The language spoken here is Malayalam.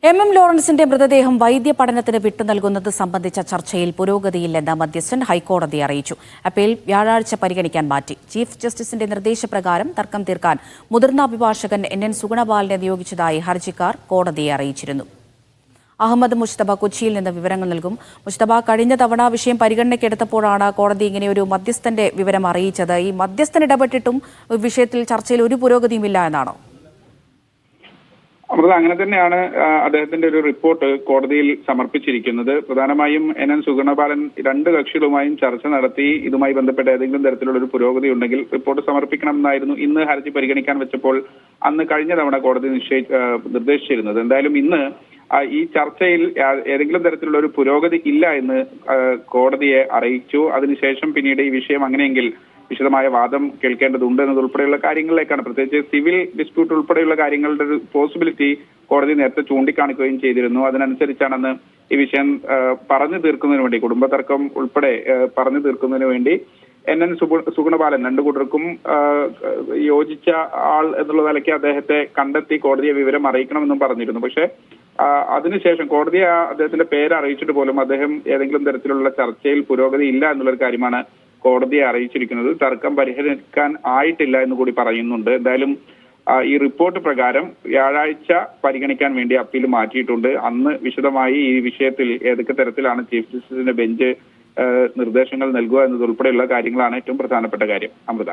എം ലോറൻസിന്റെ മൃതദേഹം വൈദ്യപഠനത്തിന് വിട്ടുനൽകുന്നത് സംബന്ധിച്ച ചർച്ചയിൽ പുരോഗതിയില്ലെന്ന് മധ്യസ്ഥൻ ഹൈക്കോടതിയെ അറിയിച്ചു. അപ്പീൽ വ്യാഴാഴ്ച പരിഗണിക്കാൻ മാറ്റി. ചീഫ് ജസ്റ്റിസിന്റെ നിർദ്ദേശപ്രകാരം തർക്കം തീർക്കാൻ മുതിർന്ന അഭിഭാഷകൻ NN സുഗുണപാലിനെ നിയോഗിച്ചതായി ഹർജിക്കാർ കോടതിയെ അറിയിച്ചിരുന്നു. അഹമ്മദ് മുസ്തഫ കൊച്ചിയിൽ നിന്ന് വിവരങ്ങൾ നൽകും. മുസ്തഫ, കഴിഞ്ഞ തവണ വിഷയം പരിഗണനയ്ക്കെടുത്തപ്പോഴാണ് കോടതി ഇങ്ങനെയൊരു മധ്യസ്ഥന്റെ വിവരം അറിയിച്ചത്. ഈ മധ്യസ്ഥൻ ഇടപെട്ടിട്ടും വിഷയത്തിൽ ചർച്ചയിൽ ഒരു പുരോഗതിയുമില്ല എന്നാണോ? അമൃത, അങ്ങനെ തന്നെയാണ് അദ്ദേഹത്തിന്റെ ഒരു റിപ്പോർട്ട് കോടതിയിൽ സമർപ്പിച്ചിരിക്കുന്നത്. പ്രധാനമായും NN സുഗുണപാലൻ രണ്ട് കക്ഷികളുമായും ചർച്ച നടത്തി ഇതുമായി ബന്ധപ്പെട്ട ഏതെങ്കിലും തരത്തിലുള്ള ഒരു പുരോഗതി ഉണ്ടെങ്കിൽ റിപ്പോർട്ട് സമർപ്പിക്കണമെന്നായിരുന്നു ഇന്ന് ഹർജി പരിഗണിക്കാൻ വെച്ചപ്പോൾ അന്ന് കഴിഞ്ഞ തവണ കോടതി നിർദ്ദേശിച്ചിരുന്നത്. എന്തായാലും ഇന്ന് ഈ ചർച്ചയിൽ ഏതെങ്കിലും തരത്തിലുള്ള ഒരു പുരോഗതി ഇല്ല എന്ന് കോടതിയെ അറിയിച്ചു. അതിനുശേഷം പിന്നീട് ഈ വിഷയം അങ്ങനെയെങ്കിൽ വിശദമായ വാദം കേൾക്കേണ്ടതുണ്ട് എന്നതുൾപ്പെടെയുള്ള കാര്യങ്ങളിലേക്കാണ്, പ്രത്യേകിച്ച് സിവിൽ ഡിസ്പ്യൂട്ട് ഉൾപ്പെടെയുള്ള കാര്യങ്ങളുടെ ഒരു പോസിബിലിറ്റി കോടതി നേരത്തെ ചൂണ്ടിക്കാണിക്കുകയും ചെയ്തിരുന്നു. അതിനനുസരിച്ചാണെന്ന് ഈ വിഷയം പറഞ്ഞു തീർക്കുന്നതിന് വേണ്ടി, കുടുംബ തർക്കം ഉൾപ്പെടെ പറഞ്ഞു തീർക്കുന്നതിന് വേണ്ടി NN സുഗുണപാലൻ രണ്ടു കൂട്ടർക്കും യോജിച്ച ആൾ എന്നുള്ള നിലയ്ക്ക് അദ്ദേഹത്തെ കണ്ടെത്തി കോടതിയെ വിവരം അറിയിക്കണമെന്നും പറഞ്ഞിരുന്നു. പക്ഷേ അതിനുശേഷം കോടതി അദ്ദേഹത്തിന്റെ പേര് അറിയിച്ചിട്ട് പോലും അദ്ദേഹം ഏതെങ്കിലും തരത്തിലുള്ള ചർച്ചയിൽ പുരോഗതി ഇല്ല എന്നുള്ളൊരു കാര്യമാണ് കോടതിയെ അറിയിച്ചിരിക്കുന്നത്. തർക്കം പരിഹരിക്കാൻ ആയിട്ടില്ല എന്ന് കൂടി പറയുന്നുണ്ട്. എന്തായാലും ഈ റിപ്പോർട്ട് പ്രകാരം വ്യാഴാഴ്ച പരിഗണിക്കാൻ വേണ്ടി അപ്പീൽ മാറ്റിയിട്ടുണ്ട്. അന്ന് വിശദമായി ഈ വിഷയത്തിൽ ഏതൊക്കെ തരത്തിലാണ് ചീഫ് ജസ്റ്റിസിന്റെ ബെഞ്ച് നിർദ്ദേശങ്ങൾ നൽകുക എന്നതുൾപ്പെടെയുള്ള കാര്യങ്ങളാണ് ഏറ്റവും പ്രധാനപ്പെട്ട കാര്യം. അമൃത.